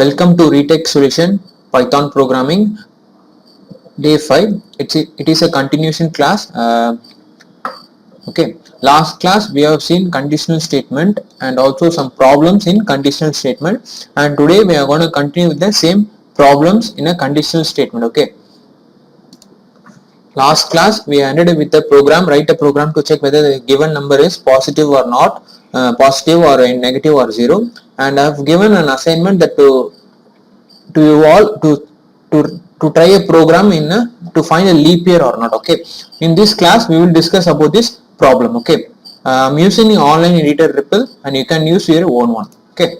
Welcome to Retech Solution Python Programming Day 5. It is a continuation class. Okay, last class we have seen conditional statement and also some problems in conditional statement, and today we are going to continue with the same problems in a conditional statement. Okay, last class we ended with the program. Write a program to check whether the given number is positive or not, positive or negative or zero, and I have given an assignment that to you all to try a program in to find a leap year or not. Okay, in this class we will discuss about this problem. Okay, I'm using the online editor Ripple and you can use your own one. Okay,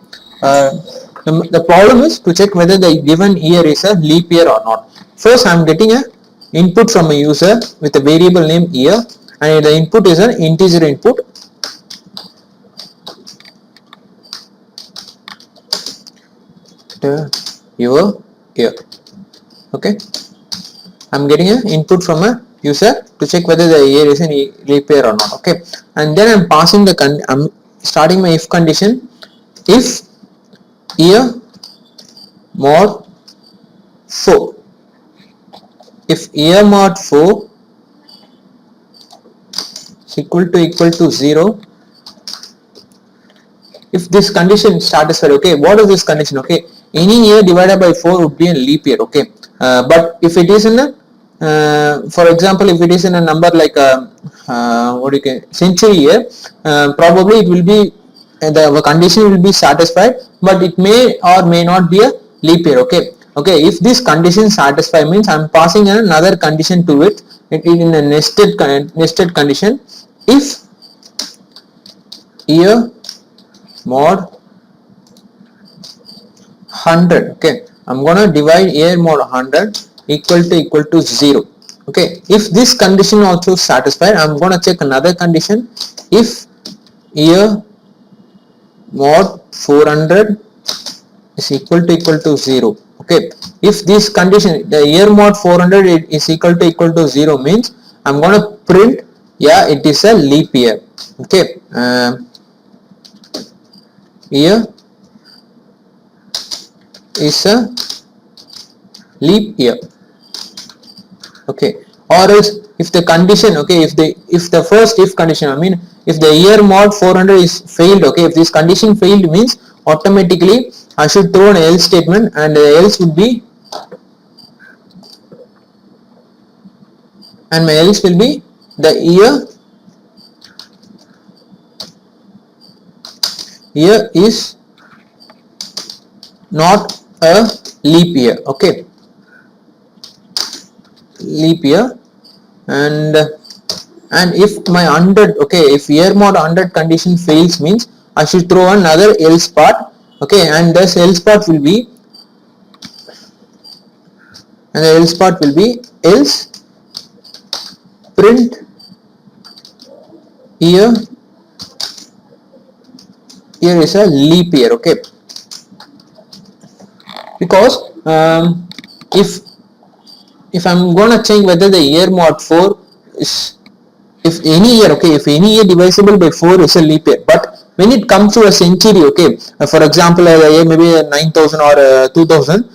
the problem is to check whether the given year is a leap year or not. First I'm getting a input from a user with a variable name year, and the input is an integer input. Your year. Okay, I'm getting an input from a user to check whether the year is a leap year or not. Okay, and then I'm passing the I'm starting my if condition. If year mod 4, if year mod 4 is equal to 0, if this condition is satisfied. Okay, what is this condition? Okay, any year divided by 4 would be a leap year. Okay, but if it is in a for example, if it is in a number like what do you call century year, probably it will be the condition will be satisfied, but it may or may not be a leap year. Okay, if this condition satisfied means I'm passing another condition to it. It is in a nested condition. If year mod 100, okay, I'm gonna divide year mod 100 equal to 0. Okay, if this condition also satisfied, I'm gonna check another condition. If year mod 400 is equal to 0. Okay, if this condition, the year mod 400 is equal to 0 means I'm gonna print, yeah, it is a leap year. Okay, year is a leap year. Okay, or else if the condition, okay, if the first if condition, I mean if the year mod 400 is failed, okay, if this condition failed means automatically I should throw an else statement, and the else would be, and my else will be the year is not a leap year. Okay, leap year. And if my 100, okay, if year mod 100 condition fails means I should throw another else part. Okay, and this else part will be, and the else part will be else print year is a leap year. Okay, because if I'm gonna check whether the year mod 4 is, if any year, okay, if any year divisible by 4 is a leap year, but when it comes to a century, okay, for example a year maybe 9000 or 2000,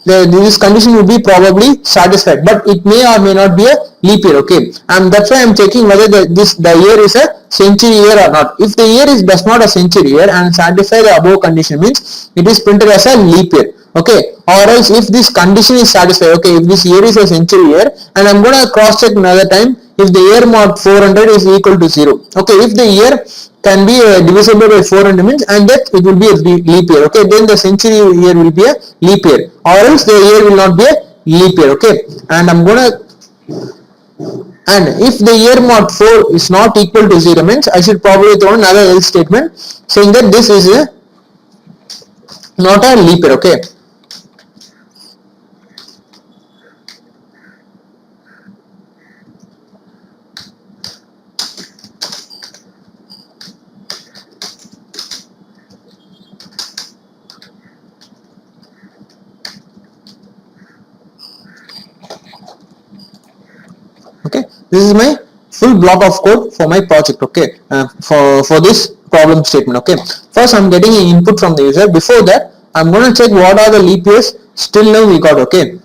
this condition will be probably satisfied, but it may or may not be a leap year. Okay, and that's why I'm checking whether the year is a century year or not. If the year does not a century year and satisfy the above condition means it is printed as a leap year. Okay, or else if this condition is satisfied, okay, if this year is a century year, and I'm gonna cross check another time if the year mod 400 is equal to 0. Okay, if the year can be divisible by 400 means, and that it will be a leap year. Okay, then the century year will be a leap year, or else the year will not be a leap year. Okay, and I'm gonna, and if the year mod 4 is not equal to 0 means I should probably throw another else statement saying that this is not a leap year. Okay, this is my full block of code for my project. Okay, for this problem statement. Okay, first I'm getting an input from the user. Before that I'm going to check what are the leap years. Still now we got, okay.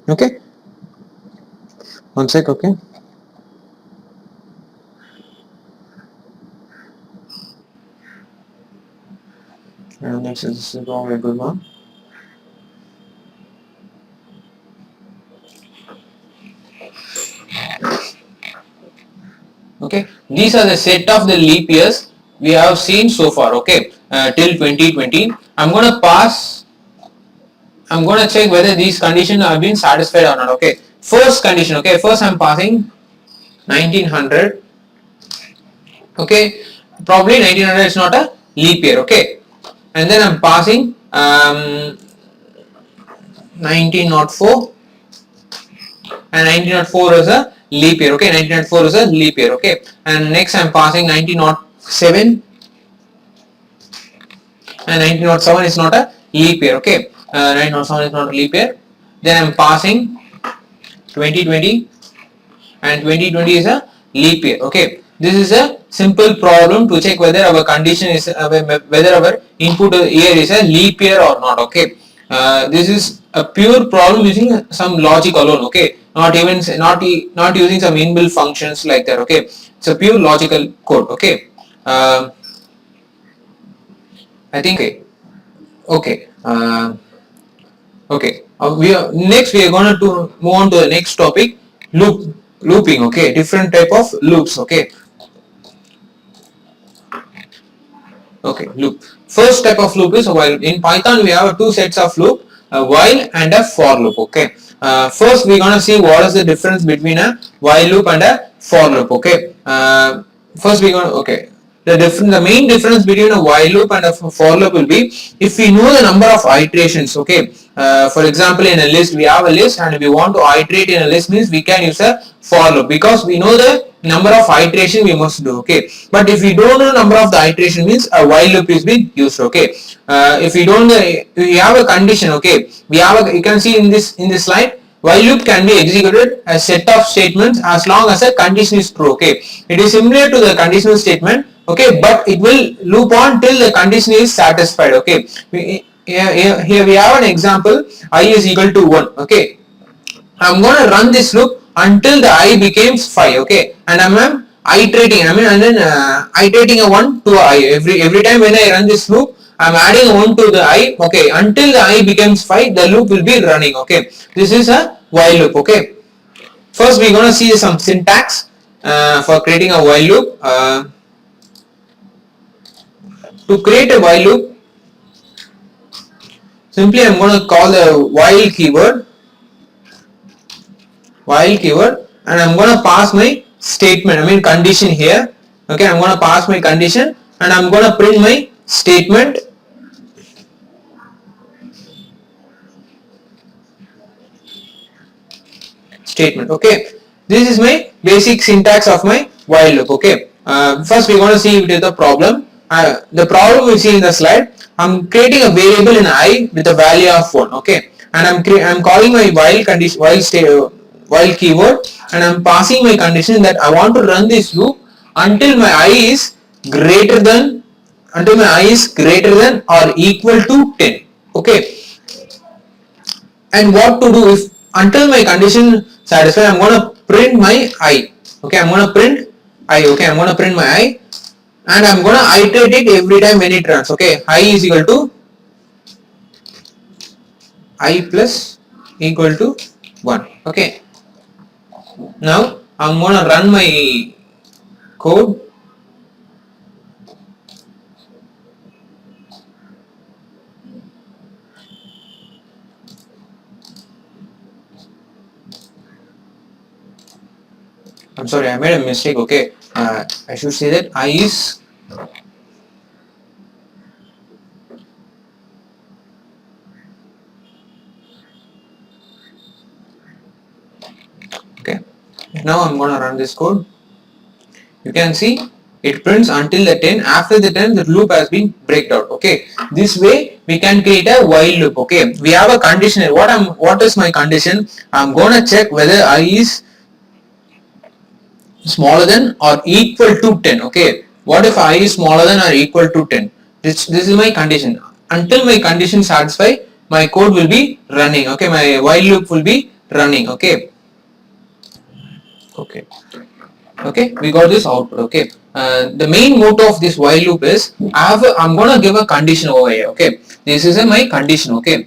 Okay, one sec, okay. And next is a good one. Okay, these are the set of the leap years we have seen so far, okay, till 2020. I'm going to pass, I'm going to check whether these conditions have been satisfied or not, okay. First condition, okay, first I'm passing 1900, okay, probably 1900 is not a leap year, okay, and then I'm passing 1904, and 1904 is a leap year, okay, 1904 is a leap year, okay, and next I'm passing 1907, and 1907 is not a leap year, okay, 1907 is not a leap year. Then I'm passing 2020, and 2020 is a leap year, okay. This is a simple problem to check whether our condition is whether our input year is a leap year or not, okay. This is a pure problem using some logic alone, okay, not even not using some inbuilt functions like that, okay. It's a pure logical code, okay. I think okay. Okay. Next we are going to move on to the next topic, looping, okay, different type of loops, okay. Okay, loop. First type of loop is while. In Python we have two sets of loop, a while and a for loop, okay. First we're gonna see what is the difference between a while loop and a for loop, okay. First we're gonna, okay, the main difference between a while loop and a for loop will be if we know the number of iterations, okay. For example, in a list we have a list and we want to iterate in a list, means we can use a for loop because we know the number of iteration we must do, okay. But if we don't know number of the iteration, means a while loop is being used, okay. If we don't know, we have a condition, okay, we have a, you can see in this slide, while loop can be executed as set of statements as long as a condition is true, okay. It is similar to the conditional statement, okay, but it will loop on till the condition is satisfied, okay. Here we have an example, I is equal to 1, okay. I'm going to run this loop until the I becomes 5, okay, and I'm iterating, and then iterating a 1 to I, every time when I run this loop I'm adding a 1 to the I, okay, until the I becomes 5 the loop will be running, okay. This is a while loop, okay. First we're going to see some syntax for creating a while loop. To create a while loop, simply I'm going to call the while keyword, and I'm going to pass my statement, condition here, okay. I'm going to pass my condition and I'm going to print my statement, okay. This is my basic syntax of my while loop, okay. First we're going to see the problem. The problem we see in the slide, I'm creating a variable in I with a value of 1, okay, and I'm calling my while condition, while keyword, and I'm passing my condition that I want to run this loop until my I is greater than or equal to 10, okay. And what to do if until my condition satisfied, I'm going to print my I, okay. I'm going to print I, okay. I'm going to print my I, and I'm going to iterate it every time when it runs, okay. I is equal to I plus equal to 1, okay. Now I'm going to run my code. I'm sorry, I made a mistake, okay. I should say that I is okay. Now I'm going to run this code. You can see it prints until the 10. After the 10, the loop has been breaked out. Okay, this way we can create a while loop. Okay, we have a condition here. What is my condition? I'm gonna check whether I is smaller than or equal to 10. Okay, what if I is smaller than or equal to 10? This is my condition. Until my condition satisfy, my code will be running. Okay, my while loop will be running. Okay, we got this output. Okay, the main motto of this while loop is I'm gonna give a condition over here. Okay, this is my condition. Okay,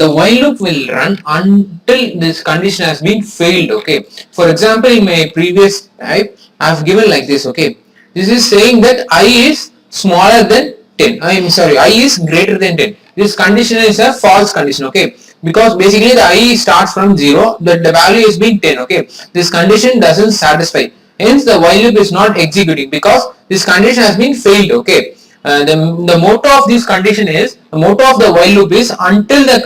the while loop will run until this condition has been failed. Okay, for example, in my previous type I've given like this. Okay, this is saying that I is smaller than 10. I'm sorry, I is greater than 10. This condition is a false condition. Okay, because basically the I starts from 0, the value is being 10. Okay, this condition doesn't satisfy, hence the while loop is not executing because this condition has been failed. Okay, the motto of this condition is, the motto of the while loop is until the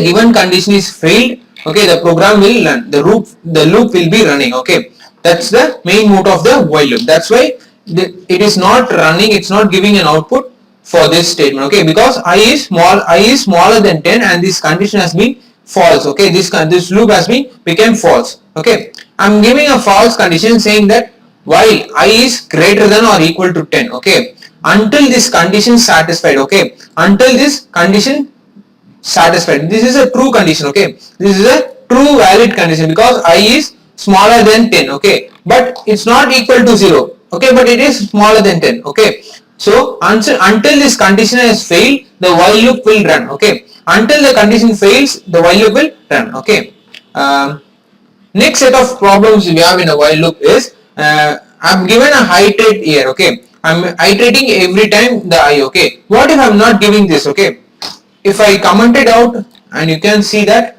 given condition is failed. Okay, the program will run, the loop will be running. Okay, that's the main motto of the while loop. That's why it is not running, it's not giving an output for this statement. Okay, because I is smaller than 10 and this condition has been false. Okay, this loop has been become false. Okay, I'm giving a false condition saying that while I is greater than or equal to 10. Okay, until this condition satisfied. Okay, until this condition satisfied, this is a true condition. Okay, this is a true valid condition because I is smaller than 10. Okay, but it's not equal to 0. Okay, but it is smaller than 10. Okay, so until this condition has failed, the while loop will run. Okay, until the condition fails, the while loop will run. Okay, next set of problems we have in a while loop is I'm given a iterate here. Okay, I'm iterating every time the I. Okay, what if I'm not giving this? Okay, if I comment it out and you can see that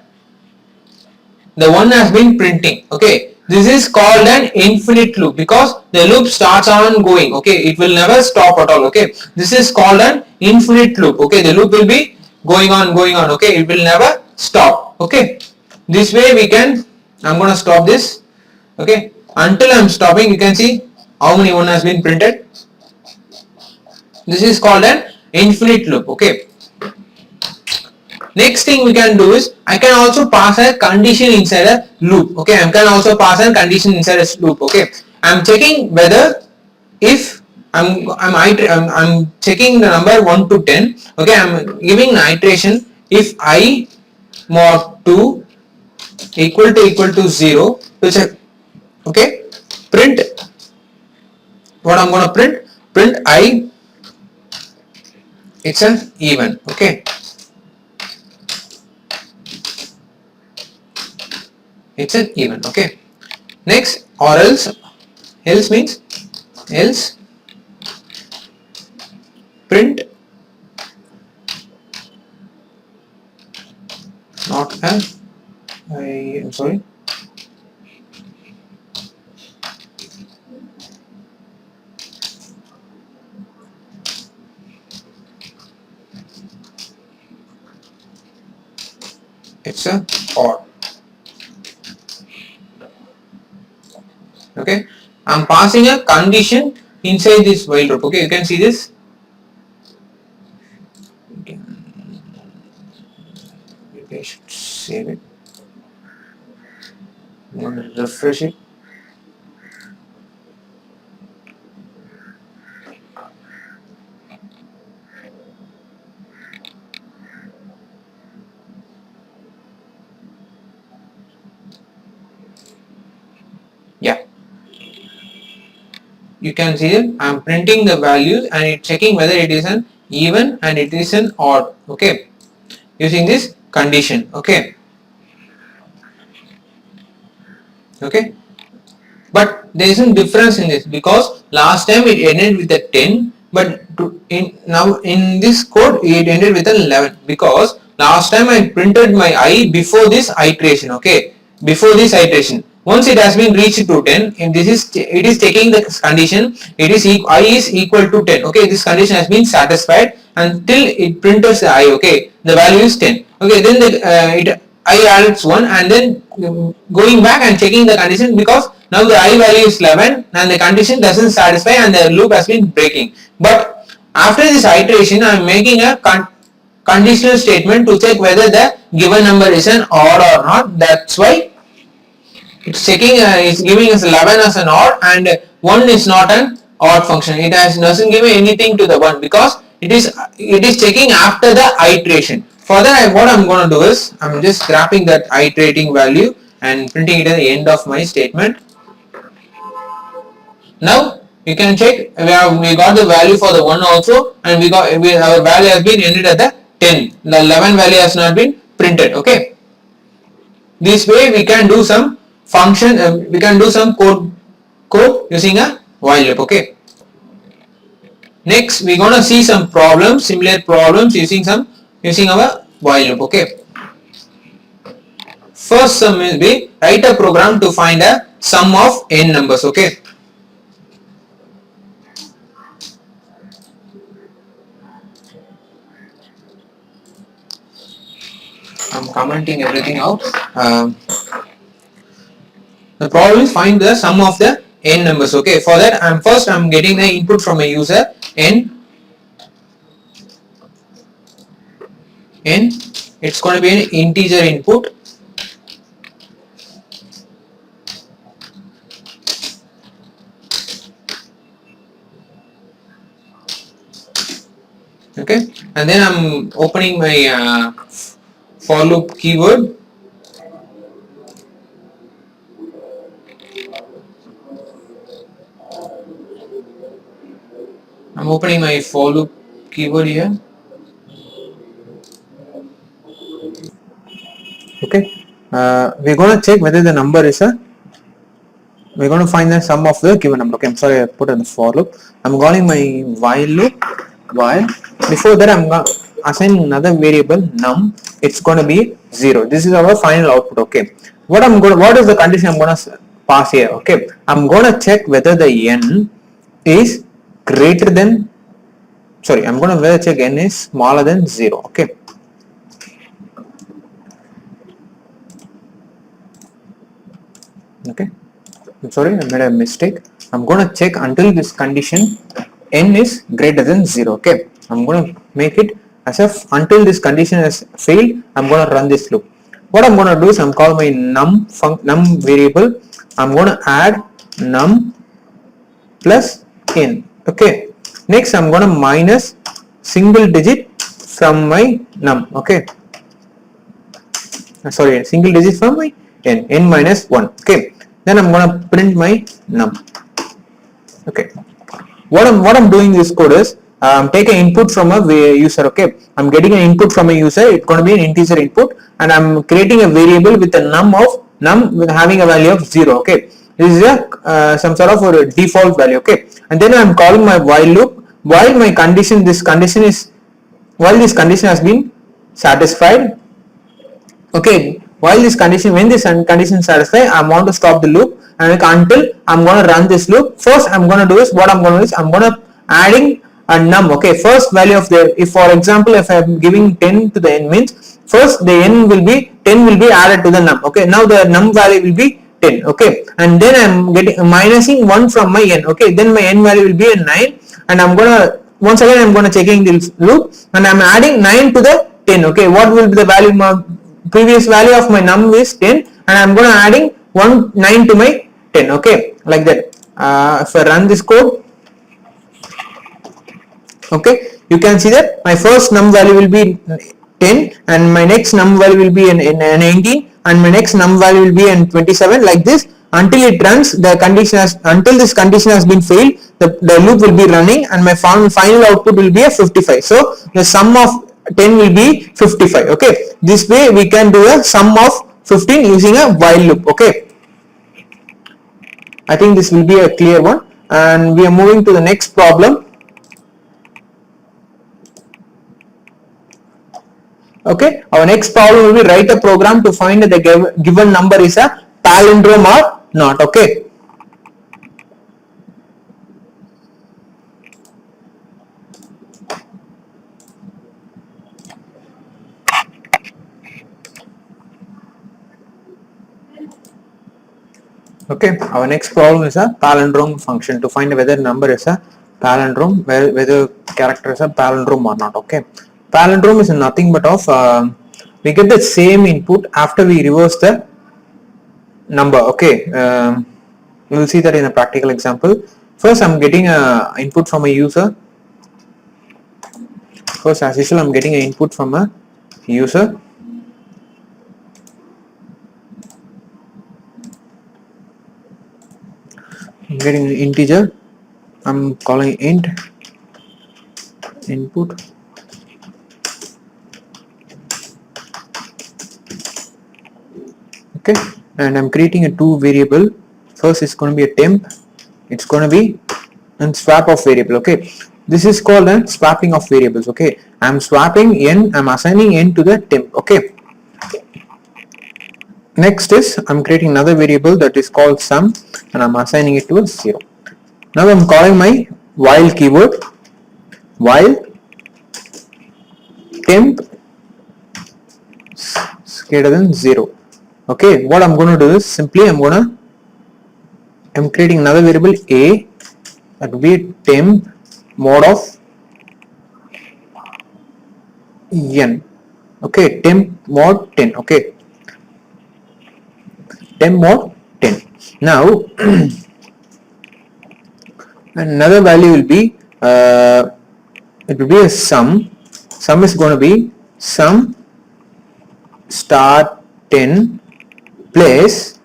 the one has been printing. Okay, this is called an infinite loop because the loop starts on going. Okay, it will never stop at all. Okay, this is called an infinite loop. Okay, the loop will be going on. Okay, it will never stop. Okay, this way we can, I'm gonna stop this. Okay, until I'm stopping, you can see how many one has been printed. This is called an infinite loop. Okay, next thing we can do is I can also pass a condition inside a loop. Okay, I can also pass a condition inside a loop. Okay, I'm checking whether if I'm checking the number 1 to 10. Okay, I'm giving an iteration if I mod 2 equal to 0 to check. Okay, print what I'm gonna print I, it's an even. Okay, it's an even. Okay, next, or else means else print not a, I'm sorry, it's a or. Okay, I'm passing a condition inside this while loop. Okay, you can see this. I should save it. I'm going to refresh it. Yeah, you can see it. I'm printing the values and it's checking whether it is an even and it is an odd. Okay, using this condition. Okay, but there is a difference in this because last time it ended with a 10, but now in this code it ended with an 11 because last time I printed my I before this iteration. Okay, before this iteration, once it has been reached to 10, and it is taking the condition it is I is equal to 10. Okay, this condition has been satisfied until it prints the I. Okay, the value is 10. Okay, then I adds 1 and then going back and checking the condition because Now the I value is 11 and the condition doesn't satisfy and the loop has been breaking. But after this iteration, I am making a conditional statement to check whether the given number is an odd or not. That's why it's checking, it's giving us 11 as an odd and 1 is not an odd function. It doesn't give anything to the 1 because it is checking after the iteration. Further, what I'm going to do is I'm just grabbing that iterating value and printing it at the end of my statement. Now you can check we got the value for the 1 also and our value has been ended at the 10. The 11 value has not been printed. Okay. This way we can do some function, we can do some code using a while loop. Okay. Next we gonna see some problems, similar problems using our while loop. Okay. First sum will be write a program to find a sum of n numbers. Okay. I'm commenting everything out. The problem is find the sum of the n numbers. Okay, for that I'm getting the input from a user n. It's going to be an integer input. Okay, and then I'm opening my for loop keyword. I'm opening my for loop keyword here. Okay, we're going to check whether the number is we're going to find the sum of the given number. Okay, I'm sorry I put in the for loop. I'm calling my while loop while. Before that I'm going to assign another variable num. It's going to be 0. This is our final output. Okay, what is the condition I'm going to pass here? Okay, I'm going to check whether the n is greater than, sorry, I'm going to check n is smaller than 0. Okay, okay, I'm sorry, I made a mistake. I'm going to check until this condition n is greater than 0. Okay, I'm going to make it as if until this condition has failed, I'm going to run this loop. What I'm going to do is I'm calling my num variable. I'm going to add num plus n. Okay, next I'm going to minus single digit from my num. Okay, sorry, single digit from my n minus 1. Okay, then I'm going to print my num. Okay, what I'm doing this code is I'm taking input from a user. Okay, I'm getting an input from a user. It's going to be an integer input and I'm creating a variable with a num with having a value of 0. Okay, this is a some sort of a default value. Okay, and then I'm calling my while loop while my condition, while this condition has been satisfied. Okay, while this condition, when this condition is satisfied, I want to stop the loop and until I'm going to run this loop. First I'm going to do is what I'm going to do is I'm going to adding a num. Okay, first value of the, if for example if I'm giving 10 to the n means first the n will be 10 will be added to the num. Okay, now the num value will be 10. Okay, and then I'm getting minusing 1 from my n. Okay, then my n value will be a 9 and I'm going to once again I'm going to checking this loop and I'm adding 9 to the 10. Okay, what will be the value? Previous value of my num is 10 and I'm going to adding 9 to my 10. Okay, like that. If I run this code, okay, you can see that my first num value will be 10 and my next num value will be in 19 and my next num value will be in 27, like this until it runs the condition until this condition has been failed, the loop will be running and my final output will be a 55. So the sum of 10 will be 55. Okay, this way we can do a sum of 15 using a while loop. Okay, I think this will be a clear one and we are moving to the next problem. Okay, our next problem will be write a program to find the given number is a palindrome or not. Okay, Okay, our next problem is a palindrome function to find whether number is a palindrome, whether character is a palindrome or not. Okay, palindrome is nothing but of we get the same input after we reverse the number. Okay, we will see that in a practical example. First, I'm getting a input from a user. First, as usual, I'm getting an input from a user. I'm getting an integer. I'm calling int input. Okay, and I'm creating a two variable. First is going to be a temp. It's going to be a swap of variable. Okay, this is called a swapping of variables. Okay, I'm swapping n. I'm assigning n to the temp. Okay. Next is I'm creating another variable that is called sum, and I'm assigning it to a 0. Now I'm calling my while keyword, while temp is greater than 0. Okay, what I'm going to do is simply I'm creating another variable a, that will be temp mod of n. Okay, temp mod 10. Okay, temp mod 10. Now another value will be it will be a sum. Sum is going to be sum star 10 plus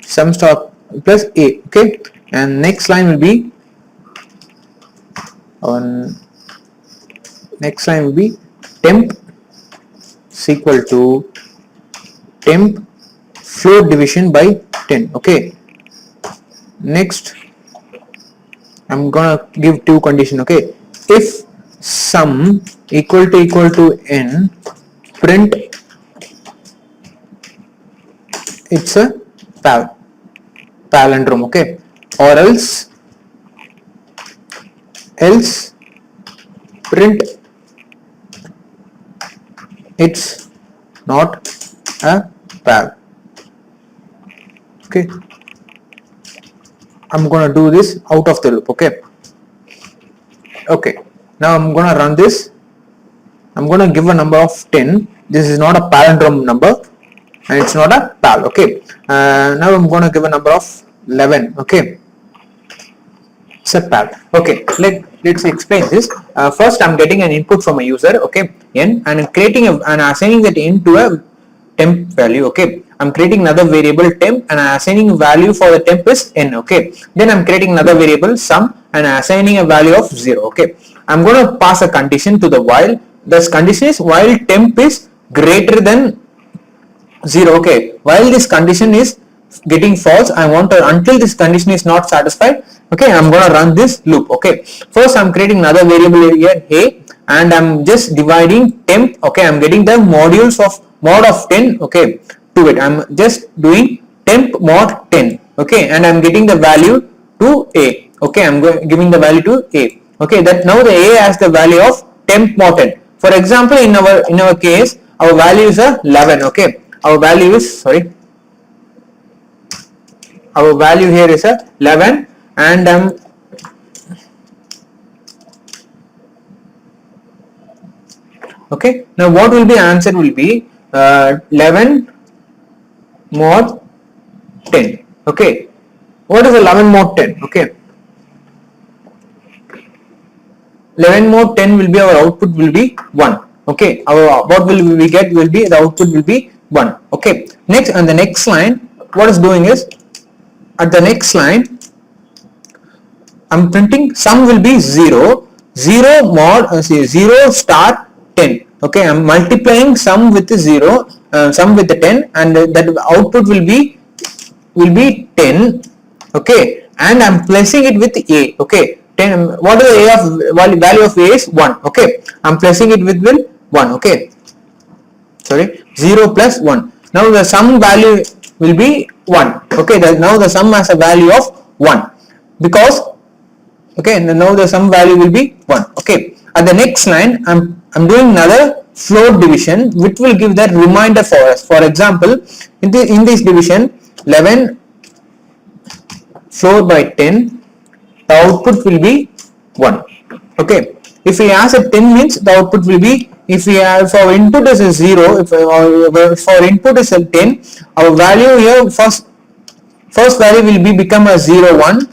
sum star plus a. Okay, and next line will be temp is equal to temp float division by 10. Okay, next I'm gonna give two conditions. Okay, if sum equal to n, print it's a palindrome. Okay, or else print it's not a pal. Okay, I'm gonna do this out of the loop. Okay, now I'm gonna run this. I'm gonna give a number of 10. This is not a palindrome number and it's not a pal. Okay, now I'm gonna give a number of 11. Okay, it's a pal. Okay, let's explain this. First, I'm getting an input from a user. Okay, n, and I'm creating and assigning that n to a temp value. Okay, I'm creating another variable temp and I'm assigning value for the temp is n. Okay, then I'm creating another variable sum and I'm assigning a value of 0. Okay, I'm going to pass a condition to the while. This condition is while temp is greater than 0. Okay, while this condition is getting false, I want to until this condition is not satisfied. Okay, I'm going to run this loop. Okay, first I'm creating another variable here a, and I'm just dividing temp. Okay, I'm getting the modules of mod of 10. Okay, to it I'm just doing temp mod 10. Okay, and I'm getting the value to a. Okay, I'm giving the value to a. Okay, that now the a has the value of temp mod 10. For example, in our case, our value is a 11. Okay, our value is our value here is a 11, and okay, now what will be answer will be 11 mod 10. Okay, what is 11 mod 10? Okay, 11 mod 10 will be our output will be 1. Okay, our what will we get will be the output will be 1. Okay, next on the next line, what is doing is at the next line I'm printing sum will be 0 mod 0 star 10. Okay, I'm multiplying sum with the 0, sum with the 10, and that output will be 10. Okay, and I'm placing it with a. Okay, 10. What is the a of value of a is 1. Okay, I'm placing it with 1. Okay, sorry, 0 plus 1. Now the sum value will be 1. Okay, now the sum has a value of 1 because okay, now the sum value will be 1. Okay, at the next line I'm doing another float division which will give that reminder for us. For example, in this division 11 floor by 10, the output will be 1. Okay, if we ask at 10 means the output will be, if our input is a 0, if our input is a 10, our value here first value will be become a 0 1.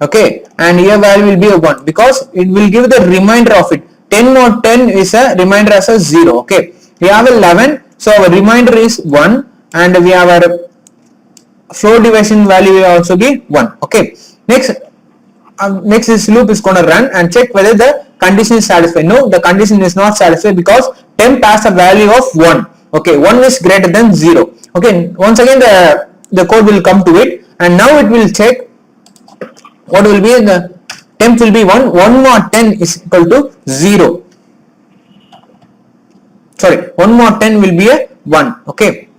Okay, and here value will be a 1 because it will give the remainder of it. 10 mod 10 is a remainder as a 0. Okay, we have 11, so our remainder is 1, and we have our floor division value will also be 1. Okay, next this loop is going to run and check whether the condition is satisfied. No, the condition is not satisfied because temp has a value of 1. Okay, 1 is greater than 0. Okay, once again the code will come to it, and now it will check what will be the temp will be 1. 1 mod 10 is equal to 0. Sorry, 1 mod 10 will be a 1. Okay.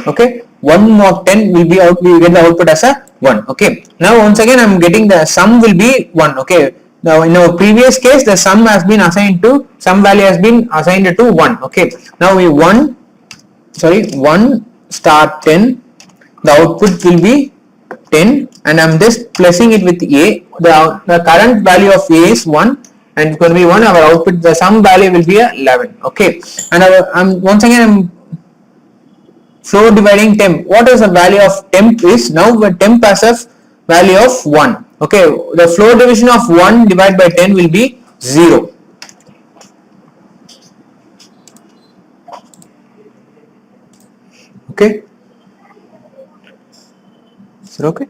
Okay, 1 mod 10 will be out, we will get the output as a 1. Okay, now once again I am getting the sum will be 1. Okay, now in our previous case the sum has been assigned to, some value has been assigned to 1. Okay, now we 1 star 10, the output will be 10, and I am just placing it with a, the current value of a is 1, and it's going to be 1. Our output, the sum value will be a 11. Okay, and once again I am floor dividing temp. What is the value of temp is, now temp has a value of 1. Okay, the floor division of 1 divided by 10 will be 0. Okay, so okay,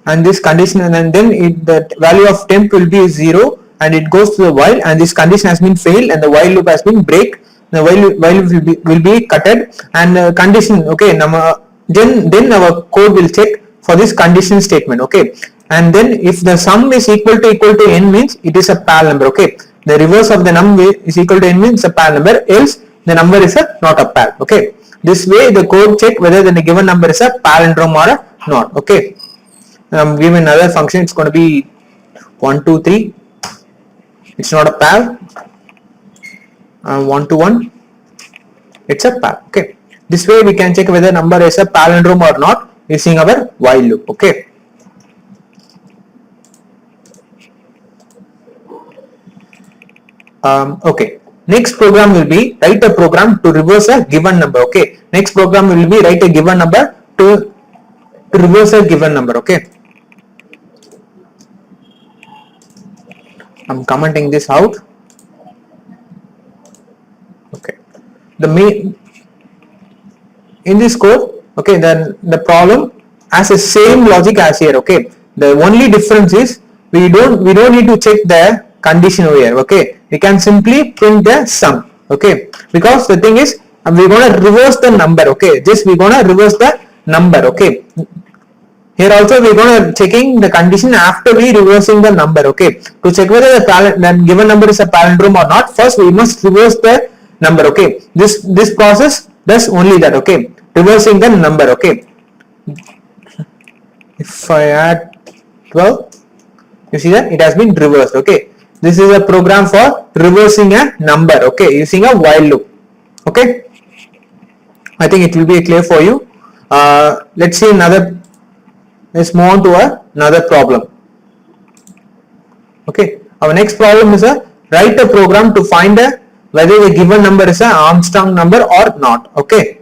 and this condition, and then the value of temp will be 0, and it goes to the while, and this condition has been failed, and the while loop has been break. The while will be cutted, and condition. Okay, then our code will check for this condition statement. Okay, and then if the sum is equal to n means it is a parallel number. Okay, the reverse of the num is equal to n means a parallel number, else the number is not a parallel. Okay, this way the code check whether the given number is a palindrome or not. Okay, given another function, it's going to be 1 2 3. It's not a parallel. 1 to 1, it's a parallel. Okay, this way we can check whether number is a palindrome or not using our while loop. Okay, okay, next program will be write a program to reverse a given number. Okay, next program will be write a given number to reverse a given number. Okay, I'm commenting this out. Okay, the main in this code, okay, then the problem has the same logic as here. Okay, the only difference is we don't need to check the condition over here. Okay, we can simply print the sum. Okay, because the thing is we're gonna reverse the number. Okay, just we're gonna reverse the number. Okay, here also we're gonna checking the condition after we reversing the number. Okay, to check whether the given number is a palindrome or not, first we must reverse the number. Okay, this process does only that. Okay, reversing the number. Okay, if I add 12, you see that it has been reversed. Okay, this is a program for reversing a number. Okay, using a while loop. Okay, I think it will be clear for you. Let's see another. Let's move on to another problem. Okay, our next problem is write a program to find whether the given number is an Armstrong number or not. Okay.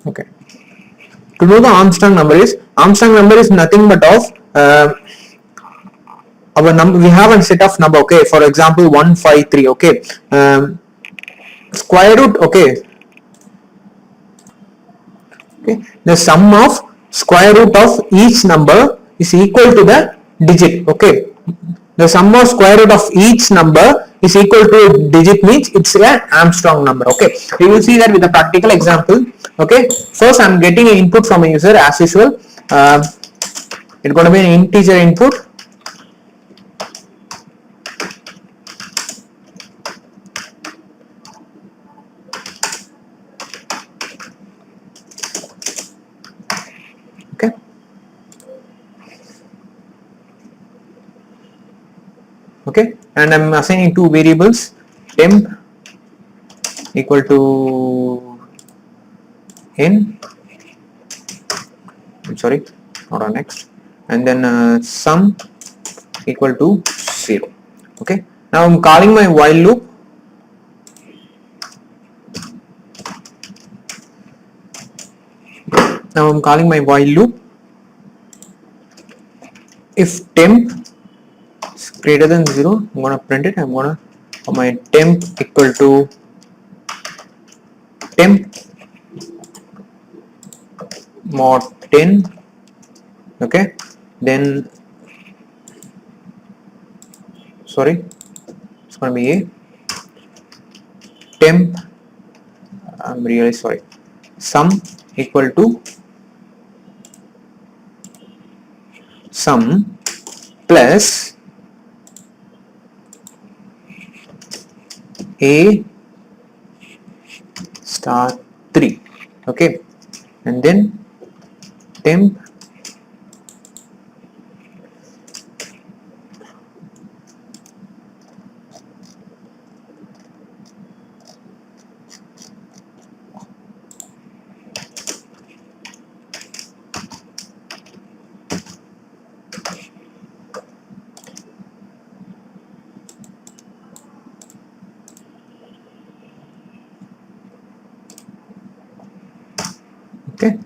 Okay. To know the Armstrong number is nothing but of our number. We have a set of number. Okay, for example 153. Okay, square root. Okay, the sum of square root of each number is equal to the digit. Okay, the sum of square root of each number is equal to a digit means it's an Armstrong number. Okay, we will see that with a practical example. Okay, first I'm getting an input from a user as usual. It's going to be an integer input. Okay, okay, and I'm assigning two variables, temp equal to n, sorry, not on next, and then sum equal to 0. Okay, now I'm calling my while loop. Now I'm calling my while loop. If temp is greater than 0, I'm gonna print it. I'm gonna my temp equal to temp mod 10. Okay, then sorry, it's gonna be a temp, I'm really sorry, sum equal to sum plus a star 3. Okay, and then temp okay,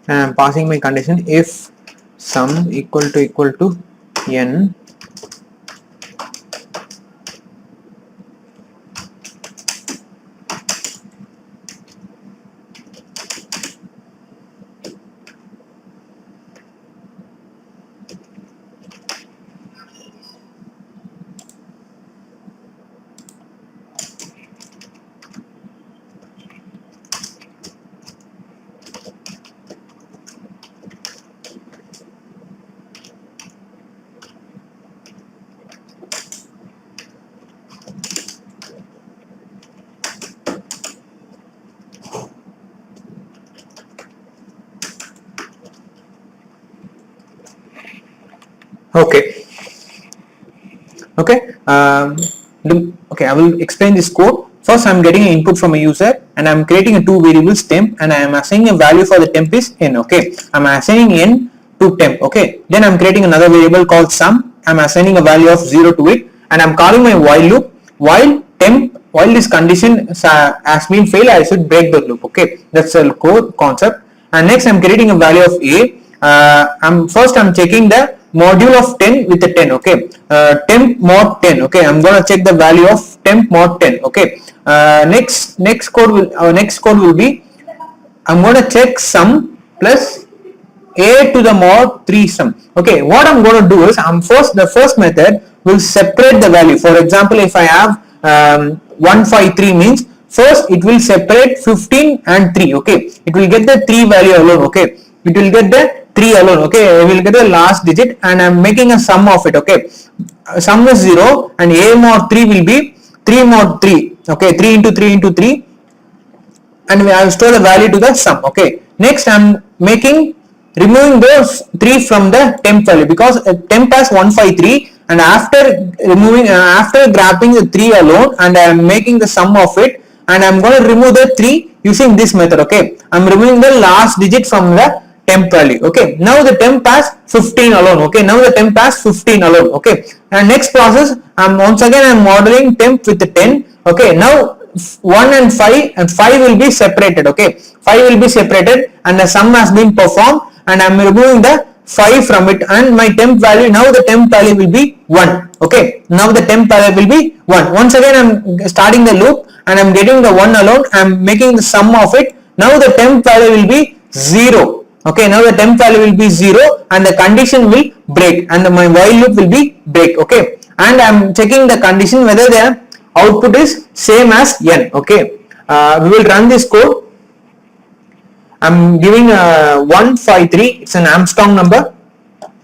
and I'm passing my condition if sum equal to n okay. Okay, okay, I will explain this code. First, I'm getting an input from a user and I'm creating a two variables temp, and I am assigning a value for the temp is n. Okay, I'm assigning n to temp. Okay, then I'm creating another variable called sum. I'm assigning a value of 0 to it, and I'm calling my while loop. While this condition has been failed, I should break the loop. Okay, that's the core concept. And next, I'm creating a value of a. I'm checking the module of 10 with the 10. Okay, temp mod 10. Okay, I'm gonna check the value of temp mod 10. Okay, next code will be, I'm gonna check sum plus a to the mod 3 sum. Okay, what I'm going to do is, the first method will separate the value. For example, if I have 153 means, first it will separate 15 and 3. Okay, it will get the 3 value alone. Okay, it will get the 3 alone. Okay, I will get the last digit and I'm making a sum of it. Okay, sum is 0 and a mod 3 will be 3 mod 3. Okay, 3 into 3 into 3, and I will store the value to the sum. Okay, next I'm removing those 3 from the temp value, because temp has 153, and after grabbing the 3 alone and I am making the sum of it, and I'm going to remove the 3 using this method. Okay, I'm removing the last digit from the temp value. Okay, now the temp has 15 alone. Okay, now the temp has 15 alone. Okay, and next process, once again I'm modeling temp with the 10. Okay, now 1 and 5 will be separated. Okay, 5 will be separated and the sum has been performed, and I'm removing the 5 from it, and my temp value, now the temp value will be 1. Okay, now the temp value will be 1. Once again I'm starting the loop and I'm getting the 1 alone, I'm making the sum of it. Now the temp value will be 0. Okay, now the temp value will be 0 and the condition will break, and my while loop will be break. Okay, and I'm checking the condition whether the output is same as n. Okay, we will run this code. I'm giving 153. It's an Armstrong number.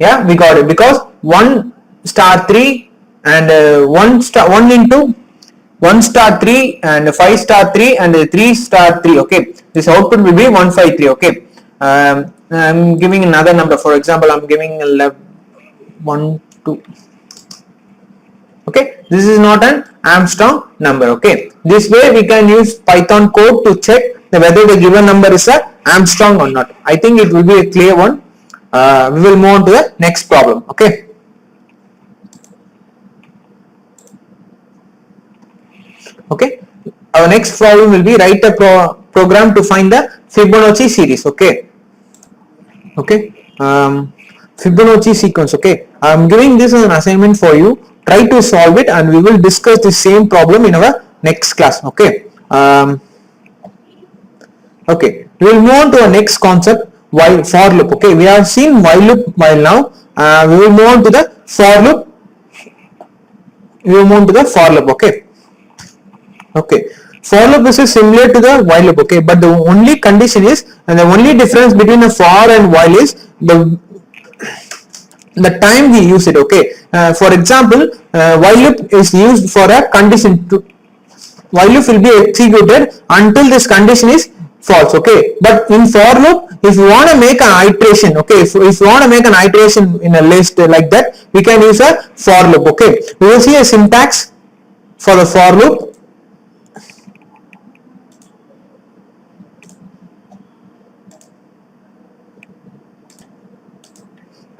Yeah, we got it, because 1 star 3 and 1 into 1 star 3 and 5 star 3 and 3 star 3. Okay, this output will be 153. Okay, I'm giving another number. For example, I'm giving 1 2. Okay, this is not an Armstrong number. Okay, this way we can use Python code to check whether the given number is a Armstrong or not. I think it will be a clear one. We will move on to the next problem. Okay. Okay. Our next problem will be write a program to find the Fibonacci series. Okay. Okay. Fibonacci sequence. Okay. I am giving this as an assignment for you. Try to solve it, and we will discuss the same problem in our next class. Okay. Okay. We will move on to our next concept, while for loop. Okay. We have seen while loop while now. We will move on to the for loop. We will move on to the for loop. Okay. Okay. For loop is similar to the while loop. Okay. But the only condition is, and the only difference between a for and while is the time we use it. Okay. For example, while loop is used for a condition to while loop will be executed until this condition is false. Okay. But in for loop, if you want to make an iteration, okay, if you want to make an iteration in a list like that, we can use a for loop. Okay. We will see a syntax for the for loop.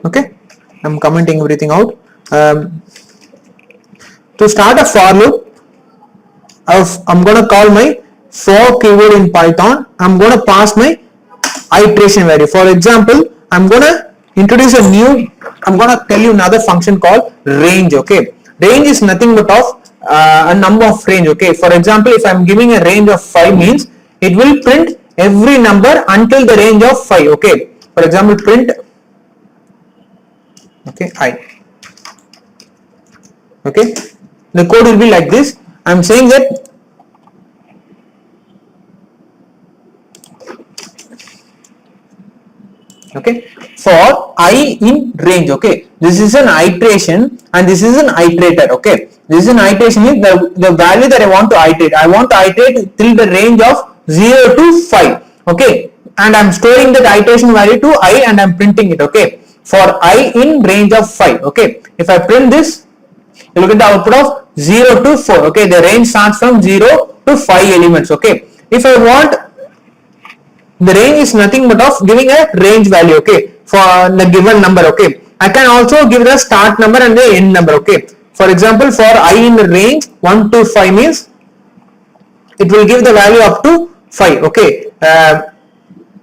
Okay. I'm commenting everything out. To start a for loop, I'm going to call my for keyword in Python. I'm going to pass my iteration value. For example, I'm going to introduce I'm going to tell you another function called range. Okay. Range is nothing but of a number of range. Okay. For example, if I'm giving a range of 5 means it will print every number until the range of 5. Okay. For example, print I. Okay, the code will be like this. I'm saying that okay, for I in range. Okay, this is an iteration and this is an iterator. Okay, this is an iteration is the value that I want to iterate. I want to iterate till the range of 0 to 5. Okay, and I'm storing that iteration value to I and I'm printing it. Okay, for I in range of 5. Okay, if I print this, you look at the output of 0 to 4. Okay, the range starts from 0 to 5 elements. Okay, if I want, the range is nothing but of giving a range value. Okay, for the given number. Okay, I can also give the start number and the end number. Okay, for example, for I in the range 1 to 5 means it will give the value up to 5. Okay,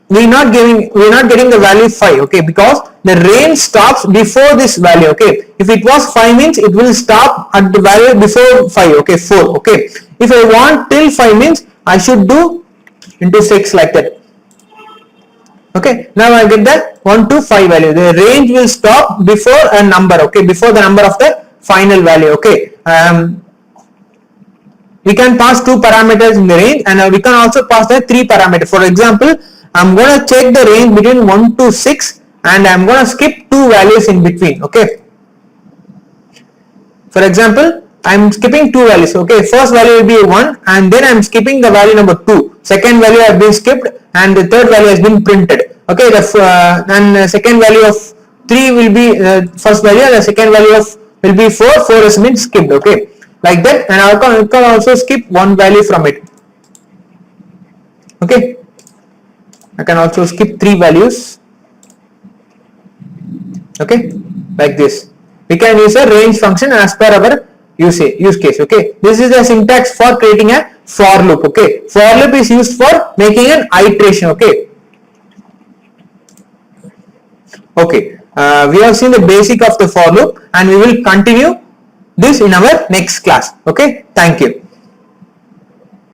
we're not getting the value 5. Okay, because the range stops before this value. Okay, if it was 5 means it will stop at the value before 5. Okay, 4. Okay, if I want till 5 means I should do into 6 like that. Okay, now I get the 1 to 5 value. The range will stop before a number. Okay, before the number of the final value. Okay, we can pass 2 parameters in the range, and we can also pass the 3 parameters. For example, I'm going to check the range between 1 to 6 and I'm going to skip 2 values in between. Okay, for example, I'm skipping 2 values. Okay, first value will be 1 and then I'm skipping the value number 2. Second value has been skipped and the third value has been printed. Okay, the second value of 3 will be first value and the second value of will be 4. 4 has been skipped. Okay, like that, and I can also skip 1 value from it. Okay, I can also skip 3 values. Okay, like this. We can use a range function as per our use case. Okay, this is the syntax for creating a for loop. Okay, for loop is used for making an iteration. Okay. Okay, we have seen the basic of the for loop and we will continue this in our next class. Okay, thank you.